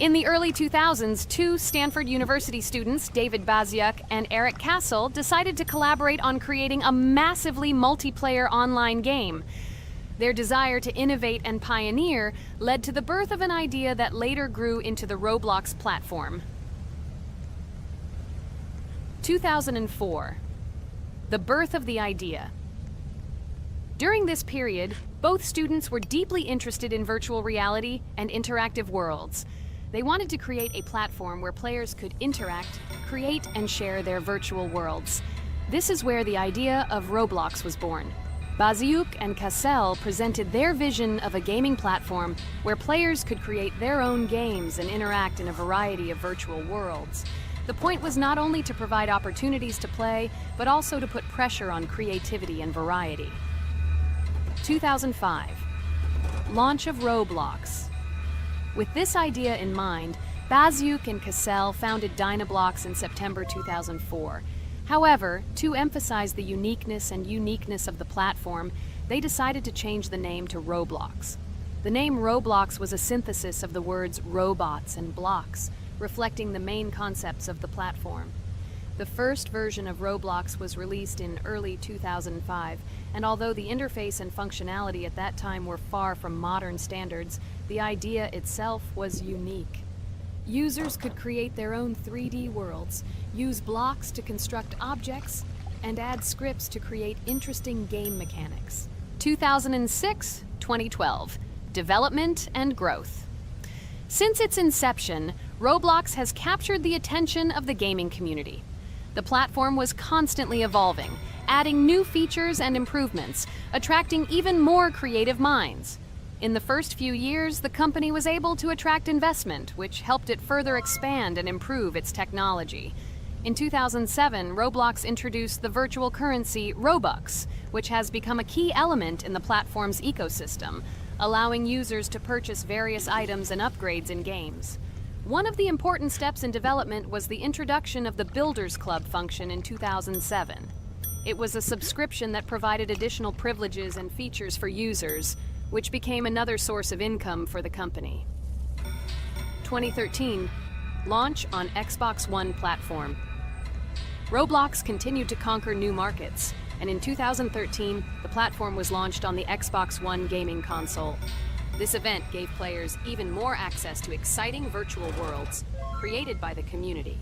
In the early 2000s, two Stanford University students, David Baziuk and Eric Castle, decided to collaborate on creating a massively multiplayer online game. Their desire to innovate and pioneer led to the birth of an idea that later grew into the Roblox platform. 2004. The birth of the idea. During this period, both students were deeply interested in virtual reality and interactive worlds. They wanted to create a platform where players could interact, create, and share their virtual worlds. This is where the idea of Roblox was born. Baziuk and Cassell presented their vision of a gaming platform where players could create their own games and interact in a variety of virtual worlds. The point was not only to provide opportunities to play, but also to put pressure on creativity and variety. 2005. Launch of Roblox. With this idea in mind, Bazyuk and Cassell founded Dynablox in September 2004. However, to emphasize the uniqueness of the platform, they decided to change the name to Roblox. The name Roblox was a synthesis of the words robots and blocks, reflecting the main concepts of the platform. The first version of Roblox was released in early 2005, and although the interface and functionality at that time were far from modern standards, the idea itself was unique. Users could create their own 3D worlds, use blocks to construct objects, and add scripts to create interesting game mechanics. 2006-2012. Development and growth. Since its inception, Roblox has captured the attention of the gaming community. The platform was constantly evolving, adding new features and improvements, attracting even more creative minds. In the first few years, the company was able to attract investment, which helped it further expand and improve its technology. In 2007, Roblox introduced the virtual currency Robux, which has become a key element in the platform's ecosystem, allowing users to purchase various items and upgrades in games. One of the important steps in development was the introduction of the Builders Club function in 2007. It was a subscription that provided additional privileges and features for users, which became another source of income for the company. 2013, launch on Xbox One platform. Roblox continued to conquer new markets, and in 2013, the platform was launched on the Xbox One gaming console. This event gave players even more access to exciting virtual worlds created by the community.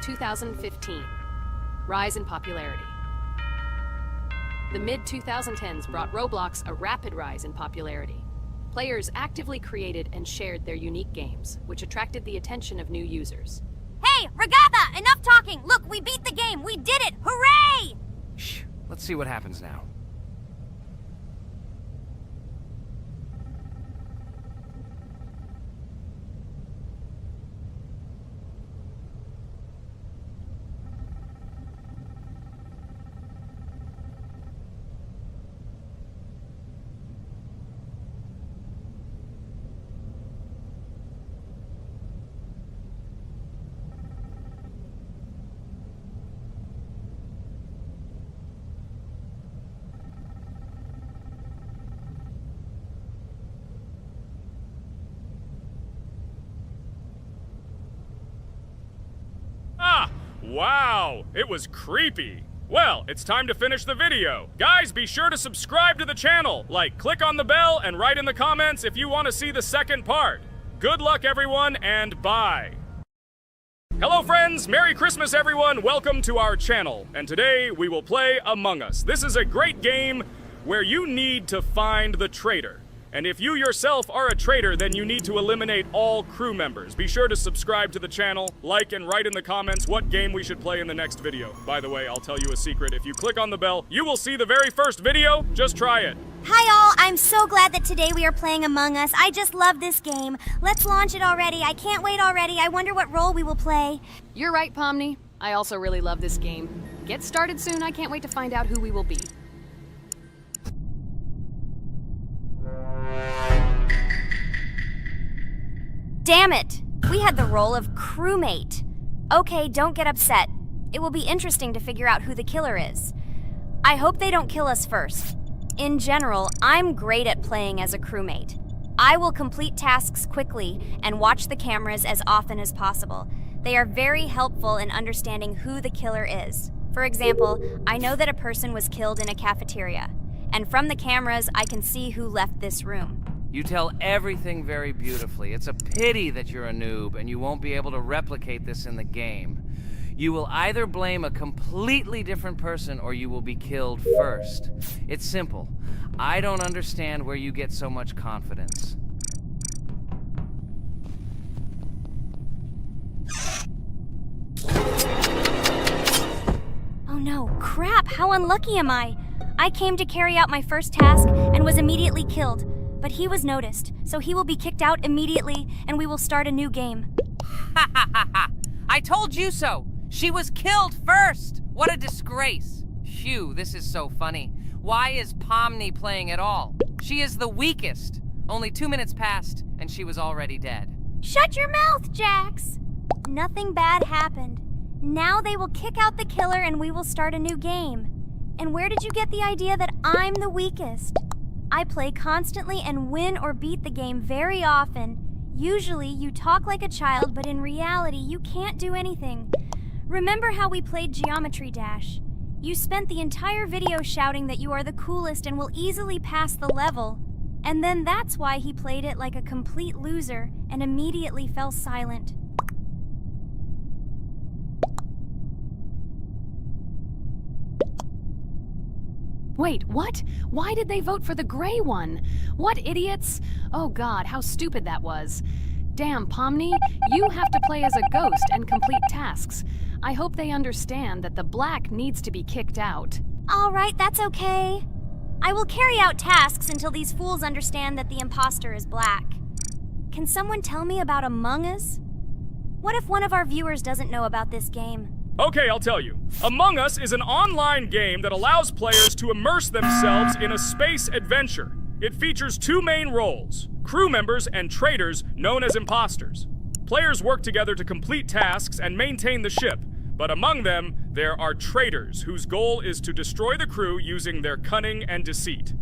2015, rise in popularity. The mid-2010s brought Roblox a rapid rise in popularity. Players actively created and shared their unique games, which attracted the attention of new users. Hey, Regatha! Enough talking! Look, we beat the game! We did it! Hooray! Shh, let's see what happens now. Wow, it was creepy. Well, it's time to finish the video. Guys, be sure to subscribe to the channel, click on the bell, and write in the comments if you want to see the second part. Good luck, everyone, and bye. Hello, friends. Merry Christmas, everyone. Welcome to our channel. And today, we will play Among Us. This is a great game where you need to find the traitor. And if you yourself are a traitor, then you need to eliminate all crew members. Be sure to subscribe to the channel, like and write in the comments what game we should play in the next video. By the way, I'll tell you a secret. If you click on the bell, you will see the very first video. Just try it. Hi all, I'm so glad that today we are playing Among Us. I just love this game. Let's launch it already. I can't wait already. I wonder what role we will play. You're right, Pomni. I also really love this game. Get started soon. I can't wait to find out who we will be. Damn it! We had the role of crewmate. Okay, don't get upset. It will be interesting to figure out who the killer is. I hope they don't kill us first. In general, I'm great at playing as a crewmate. I will complete tasks quickly and watch the cameras as often as possible. They are very helpful in understanding who the killer is. For example, I know that a person was killed in a cafeteria, and from the cameras, I can see who left this room. You tell everything very beautifully. It's a pity that you're a noob and you won't be able to replicate this in the game. You will either blame a completely different person or you will be killed first. It's simple. I don't understand where you get so much confidence. Oh no, crap, how unlucky am I? I came to carry out my first task and was immediately killed. But he was noticed, so he will be kicked out immediately, and we will start a new game. Ha ha ha ha! I told you so! She was killed first! What a disgrace! Phew, this is so funny. Why is Pomni playing at all? She is the weakest. Only 2 minutes passed, and she was already dead. Shut your mouth, Jax! Nothing bad happened. Now they will kick out the killer and we will start a new game. And where did you get the idea that I'm the weakest? I play constantly and win or beat the game very often. Usually you talk like a child, but in reality you can't do anything. Remember how we played Geometry Dash? You spent the entire video shouting that you are the coolest and will easily pass the level. And then that's why he played it like a complete loser and immediately fell silent. Wait, what? Why did they vote for the gray one? What idiots? Oh god, how stupid that was. Damn, Pomni, you have to play as a ghost and complete tasks. I hope they understand that the black needs to be kicked out. All right, that's okay. I will carry out tasks until these fools understand that the imposter is black. Can someone tell me about Among Us? What if one of our viewers doesn't know about this game? Okay, I'll tell you. Among Us is an online game that allows players to immerse themselves in a space adventure. It features 2 main roles, crew members and traitors known as imposters. Players work together to complete tasks and maintain the ship, but among them, there are traitors whose goal is to destroy the crew using their cunning and deceit.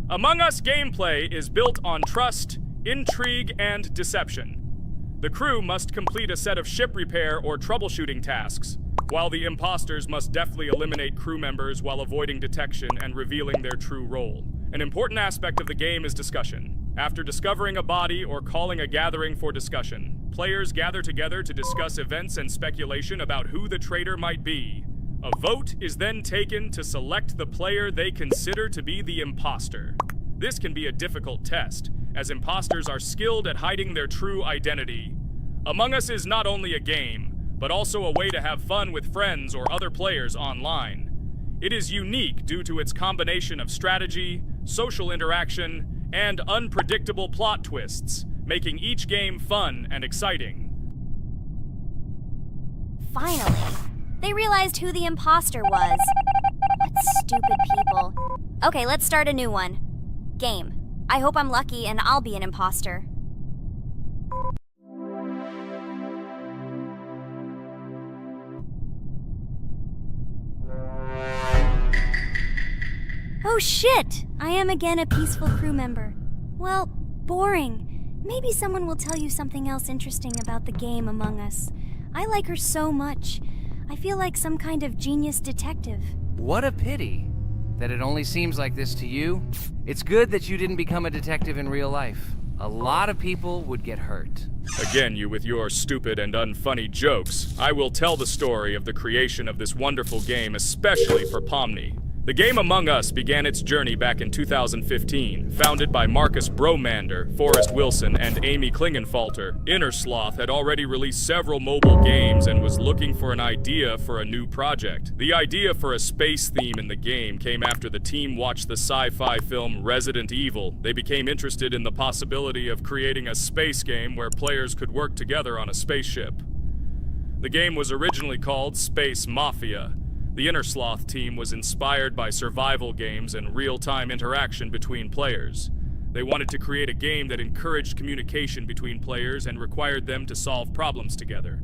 Among Us gameplay is built on trust, intrigue, and deception. The crew must complete a set of ship repair or troubleshooting tasks, while the imposters must deftly eliminate crew members while avoiding detection and revealing their true role. An important aspect of the game is discussion. After discovering a body or calling a gathering for discussion, players gather together to discuss events and speculation about who the traitor might be. A vote is then taken to select the player they consider to be the imposter. This can be a difficult test, as imposters are skilled at hiding their true identity. Among Us is not only a game, but also a way to have fun with friends or other players online. It is unique due to its combination of strategy, social interaction, and unpredictable plot twists, making each game fun and exciting. Finally, they realized who the imposter was. What stupid people. Okay, let's start a new one. Game. I hope I'm lucky and I'll be an imposter. Oh shit! I am again a peaceful crew member. Well, boring. Maybe someone will tell you something else interesting about the game Among Us. I like her so much. I feel like some kind of genius detective. What a pity that it only seems like this to you. It's good that you didn't become a detective in real life. A lot of people would get hurt. Again, you with your stupid and unfunny jokes. I will tell the story of the creation of this wonderful game, especially for Pomni. The game Among Us began its journey back in 2015. Founded by Marcus Bromander, Forrest Wilson, and Amy Klingenfalter, Innersloth had already released several mobile games and was looking for an idea for a new project. The idea for a space theme in the game came after the team watched the sci-fi film Resident Evil. They became interested in the possibility of creating a space game where players could work together on a spaceship. The game was originally called Space Mafia. The Innersloth team was inspired by survival games and real-time interaction between players. They wanted to create a game that encouraged communication between players and required them to solve problems together.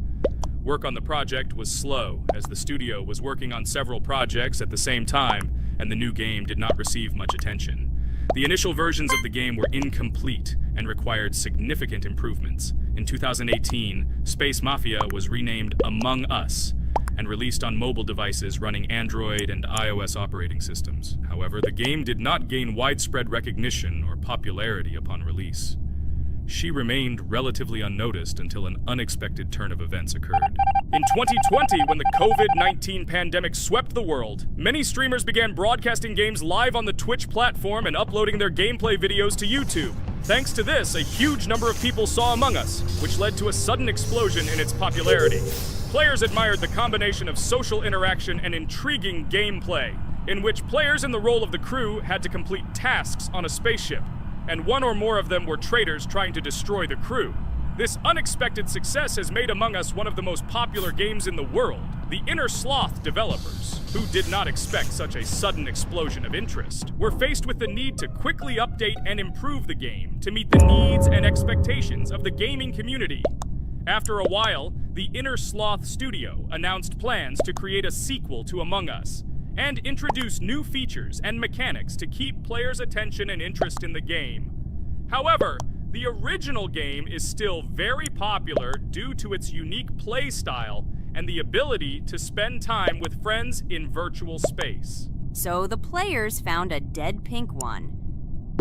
Work on the project was slow, as the studio was working on several projects at the same time, and the new game did not receive much attention. The initial versions of the game were incomplete and required significant improvements. In 2018, Space Mafia was renamed Among Us, and released on mobile devices running Android and iOS operating systems. However, the game did not gain widespread recognition or popularity upon release. She remained relatively unnoticed until an unexpected turn of events occurred. In 2020, when the COVID-19 pandemic swept the world, many streamers began broadcasting games live on the Twitch platform and uploading their gameplay videos to YouTube. Thanks to this, a huge number of people saw Among Us, which led to a sudden explosion in its popularity. Players admired the combination of social interaction and intriguing gameplay, in which players in the role of the crew had to complete tasks on a spaceship, and one or more of them were traitors trying to destroy the crew. This unexpected success has made Among Us one of the most popular games in the world. The Inner Sloth developers, who did not expect such a sudden explosion of interest, were faced with the need to quickly update and improve the game to meet the needs and expectations of the gaming community. After a while, the Inner Sloth studio announced plans to create a sequel to Among Us and introduce new features and mechanics to keep players' attention and interest in the game. However, the original game is still very popular due to its unique play style and the ability to spend time with friends in virtual space. So the players found a dead pink one.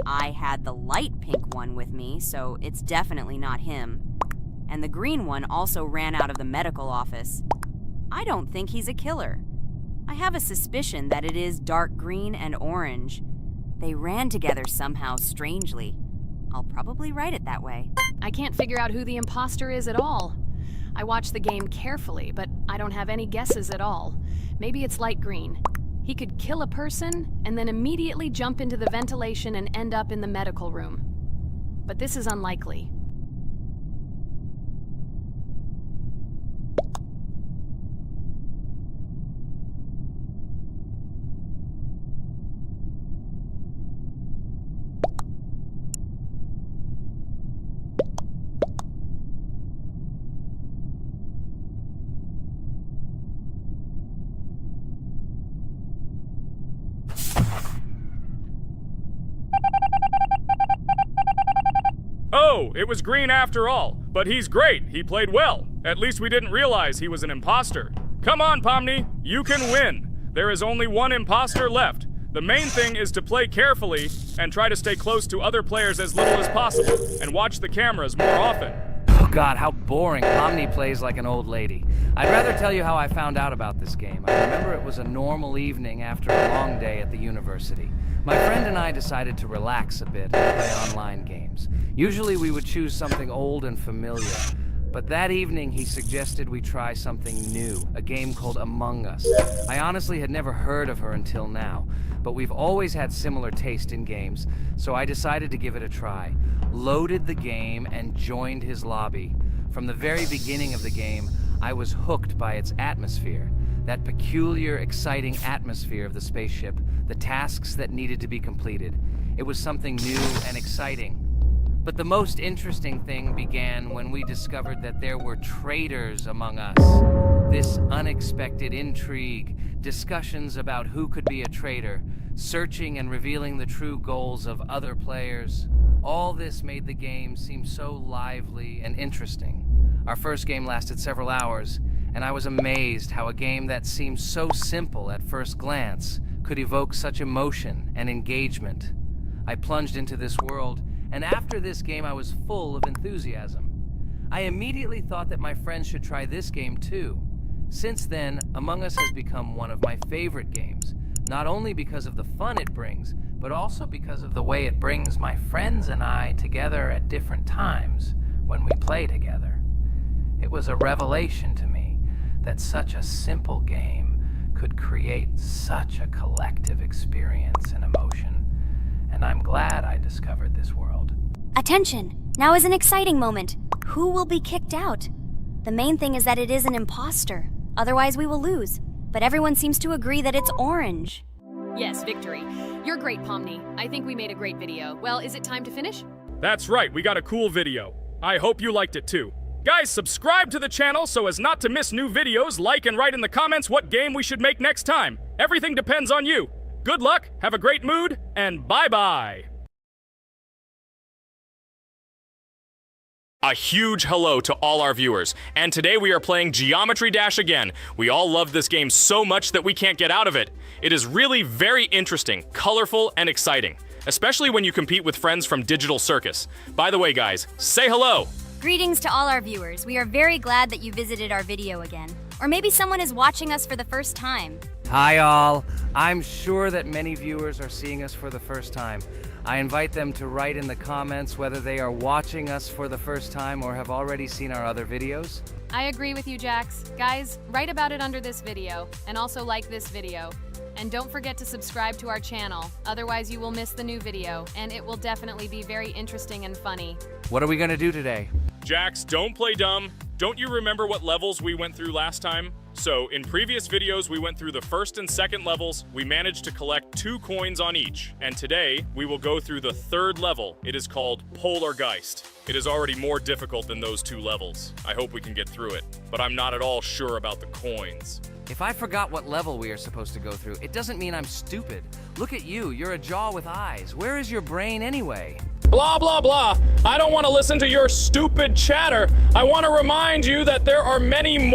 I had the light pink one with me, so it's definitely not him. And the green one also ran out of the medical office. I don't think he's a killer. I have a suspicion that it is dark green and orange. They ran together somehow strangely. I'll probably write it that way. I can't figure out who the imposter is at all. I watched the game carefully, but I don't have any guesses at all. Maybe it's light green. He could kill a person and then immediately jump into the ventilation and end up in the medical room. But this is unlikely. Oh, it was green after all, but he's great. He played well. At least we didn't realize he was an imposter. Come on, Pomni, you can win. There is only one imposter left. The main thing is to play carefully and try to stay close to other players as little as possible and watch the cameras more often. Oh God, how boring. Pomni plays like an old lady. I'd rather tell you how I found out about this game. I remember it was a normal evening after a long day at the university. My friend and I decided to relax a bit and play online games. Usually we would choose something old and familiar, but that evening he suggested we try something new, a game called Among Us. I honestly had never heard of her until now, but we've always had similar taste in games, so I decided to give it a try. Loaded the game and joined his lobby. From the very beginning of the game, I was hooked by its atmosphere. That peculiar, exciting atmosphere of the spaceship, the tasks that needed to be completed. It was something new and exciting. But the most interesting thing began when we discovered that there were traitors among us. This unexpected intrigue, discussions about who could be a traitor, searching and revealing the true goals of other players. All this made the game seem so lively and interesting. Our first game lasted several hours, and I was amazed how a game that seemed so simple at first glance could evoke such emotion and engagement. I plunged into this world, and after this game I was full of enthusiasm. I immediately thought that my friends should try this game too. Since then, Among Us has become one of my favorite games, not only because of the fun it brings, but also because of the way it brings my friends and I together at different times when we play together. It was a revelation to me that such a simple game could create such a collective experience and emotion, and I'm glad I discovered this world. Attention! Now is an exciting moment. Who will be kicked out? The main thing is that it is an imposter. Otherwise we will lose. But everyone seems to agree that it's orange. Yes, victory. You're great, Pomni. I think we made a great video. Well, is it time to finish? That's right, we got a cool video. I hope you liked it too. Guys, subscribe to the channel so as not to miss new videos, like and write in the comments what game we should make next time. Everything depends on you. Good luck, have a great mood, and bye-bye. A huge hello to all our viewers, and today we are playing Geometry Dash again. We all love this game so much that we can't get out of it. It is really very interesting, colorful, and exciting, especially when you compete with friends from Digital Circus. By the way, guys, say hello! Greetings to all our viewers. We are very glad that you visited our video again. Or maybe someone is watching us for the first time. Hi all! I'm sure that many viewers are seeing us for the first time. I invite them to write in the comments whether they are watching us for the first time or have already seen our other videos. I agree with you, Jax. Guys, write about it under this video, and also like this video. And don't forget to subscribe to our channel, otherwise you will miss the new video, and it will definitely be very interesting and funny. What are we gonna do today? Jax, don't play dumb. Don't you remember what levels we went through last time? So, in previous videos, we went through the first and second levels. We managed to collect 2 coins on each. And today, we will go through the third level. It is called Polargeist. It is already more difficult than those 2 levels. I hope we can get through it, but I'm not at all sure about the coins. If I forgot what level we are supposed to go through, it doesn't mean I'm stupid. Look at you, you're a jaw with eyes. Where is your brain anyway? Blah, blah, blah. I don't want to listen to your stupid chatter. I want to remind you that there are many more